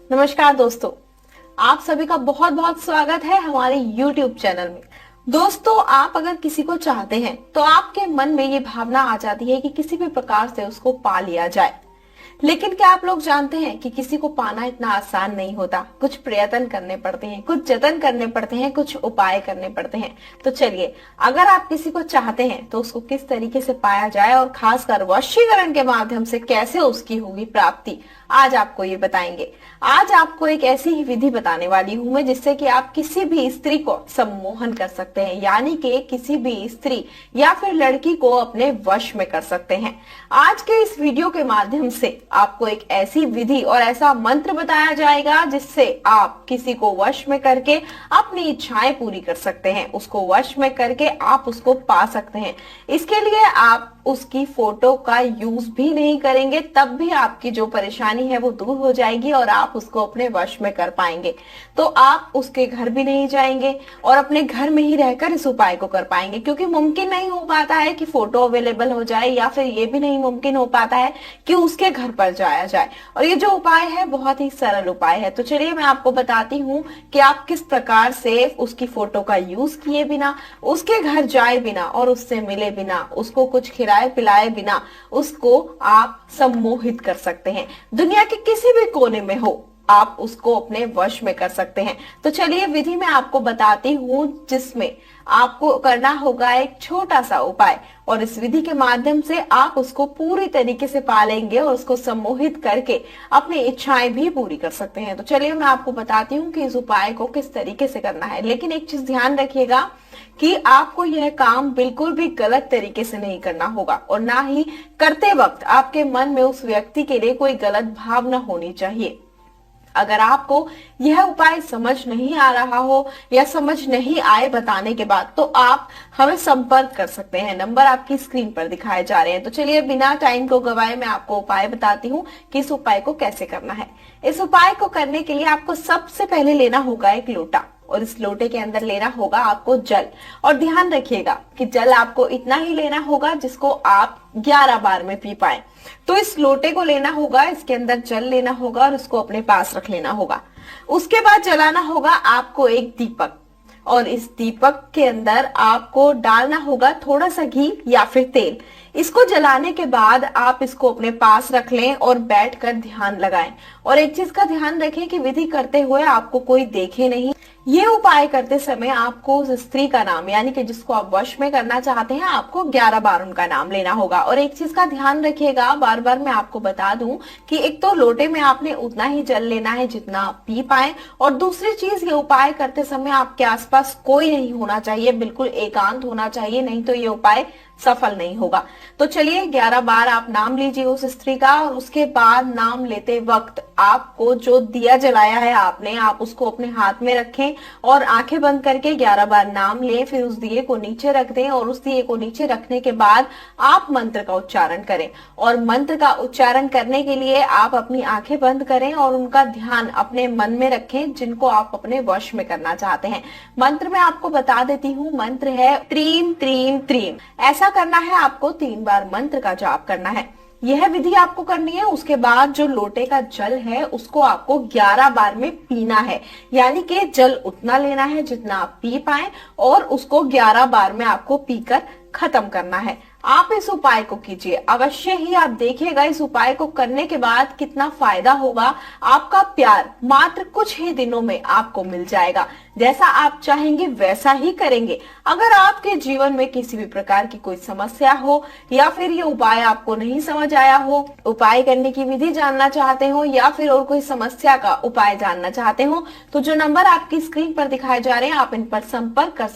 नमस्कार दोस्तों, आप सभी का बहुत बहुत स्वागत है हमारे YouTube चैनल में। दोस्तों, आप अगर किसी को चाहते हैं तो आपके मन में ये भावना आ जाती है कि किसी भी प्रकार से उसको पा लिया जाए। लेकिन क्या आप लोग जानते हैं कि किसी को पाना इतना आसान नहीं होता। कुछ प्रयत्न करने पड़ते हैं, कुछ जतन करने पड़ते हैं, कुछ उपाय करने पड़ते हैं। तो चलिए, अगर आप किसी को चाहते हैं तो उसको किस तरीके से पाया जाए और खासकर वशीकरण के माध्यम से कैसे उसकी होगी प्राप्ति, आज आपको ये बताएंगे। आज आपको एक ऐसी ही विधि बताने वाली हूं मैं जिससे कि आप किसी भी स्त्री को सम्मोहन कर सकते हैं, यानी कि किसी भी स्त्री या फिर लड़की को अपने वश में कर सकते हैं। आज के इस वीडियो के माध्यम से आपको एक ऐसी विधि और ऐसा मंत्र बताया जाएगा जिससे आप किसी को वश में करके अपनी इच्छाएं पूरी कर सकते हैं, उसको वश में करके आप उसको पा सकते हैं। इसके लिए आप उसकी फोटो का यूज भी नहीं करेंगे, तब भी आपकी जो परेशानी है वो दूर हो जाएगी और आप उसको अपने वश में कर पाएंगे। तो आप उसके घर भी नहीं जाएंगे और अपने घर में ही रहकर इस उपाय को कर पाएंगे, क्योंकि मुमकिन नहीं हो पाता है कि फोटो अवेलेबल हो जाए या फिर ये भी नहीं मुमकिन हो पाता है कि उसके घर पर जाया जाए। और ये जो उपाय है बहुत ही सरल उपाय है। तो चलिए मैं आपको बताती हूँ कि आप किस प्रकार से उसकी फोटो का यूज किए बिना, उसके घर जाए बिना और उससे मिले बिना, उसको कुछ खिलाए पिलाए बिना उसको आप सम्मोहित कर सकते हैं। दुनिया के किसी भी कोने में हो, आप उसको अपने वश में कर सकते हैं। तो चलिए विधि मैं आपको बताती हूँ, जिसमें आपको करना होगा एक छोटा सा उपाय, और इस विधि के माध्यम से आप उसको पूरी तरीके से पालेंगे और उसको सम्मोहित करके अपनी इच्छाएं भी पूरी कर सकते हैं। तो चलिए मैं आपको बताती हूँ कि इस उपाय को किस तरीके से करना है। लेकिन एक चीज ध्यान रखिएगा कि आपको यह काम बिल्कुल भी गलत तरीके से नहीं करना होगा, और ना ही करते वक्त आपके मन में उस व्यक्ति के लिए कोई गलत भावना होनी चाहिए। अगर आपको यह उपाय समझ नहीं आ रहा हो या समझ नहीं आए बताने के बाद, तो आप हमें संपर्क कर सकते हैं। नंबर आपकी स्क्रीन पर दिखाए जा रहे हैं। तो चलिए बिना टाइम को गवाए मैं आपको उपाय बताती हूँ कि इस उपाय को कैसे करना है। इस उपाय को करने के लिए आपको सबसे पहले लेना होगा एक लोटा, और इस लोटे के अंदर लेना होगा आपको जल। और ध्यान रखिएगा कि जल आपको इतना ही लेना होगा जिसको आप 11 बार में पी पाए। तो इस लोटे को लेना होगा, इसके अंदर जल लेना होगा और उसको अपने पास रख लेना होगा। उसके बाद जलाना होगा आपको एक दीपक, और इस दीपक के अंदर आपको डालना होगा थोड़ा सा घी या फिर तेल। इसको जलाने के बाद आप इसको अपने पास रख लें और बैठकर ध्यान लगाएं। और एक चीज का ध्यान रखें कि विधि करते हुए आपको कोई देखे नहीं। ये उपाय करते समय आपको उस स्त्री का नाम, यानी कि जिसको आप वश में करना चाहते हैं, आपको 11 बार उनका नाम लेना होगा। और एक चीज का ध्यान रखिएगा, बार बार मैं आपको बता दूं कि एक तो लोटे में आपने उतना ही जल लेना है जितना आप पी पाए, और दूसरी चीज, ये उपाय करते समय आपके आसपास कोई नहीं होना चाहिए, बिल्कुल एकांत होना चाहिए, नहीं तो ये उपाय सफल नहीं होगा। तो चलिए 11 बार आप नाम लीजिए उस स्त्री का, और उसके बाद नाम लेते वक्त आपको जो दिया जलाया है आपने, आप उसको अपने हाथ में रखें और आंखें बंद करके 11 बार नाम लें। फिर उस दिए को नीचे रख दें, और उस दिए को नीचे रखने के बाद आप मंत्र का उच्चारण करें। और मंत्र का उच्चारण करने के लिए आप अपनी आंखें बंद करें और उनका ध्यान अपने मन में रखें, जिनको आप अपने वश में करना चाहते हैं। मंत्र मैं आपको बता देती हूँ, मंत्र है त्रीम त्रीम त्रीम। ऐसा करना है, आपको 3 बार मंत्र का जाप करना है। यह विधि आपको करनी है। उसके बाद जो लोटे का जल है उसको आपको 11 बार में पीना है, यानी कि जल उतना लेना है जितना आप पी पाए, और उसको 11 बार में आपको पीकर खत्म करना है। आप इस उपाय को कीजिए अवश्य ही, आप देखिएगा इस उपाय को करने के बाद कितना फायदा होगा। आपका प्यार मात्र कुछ ही दिनों में आपको मिल जाएगा। जैसा आप चाहेंगे वैसा ही करेंगे। अगर आपके जीवन में किसी भी प्रकार की कोई समस्या हो, या फिर ये उपाय आपको नहीं समझ आया हो, उपाय करने की विधि जानना चाहते हो, या फिर और कोई समस्या का उपाय जानना चाहते हो, तो जो नंबर आपकी स्क्रीन पर दिखाए जा रहे हैं आप इन पर संपर्क कर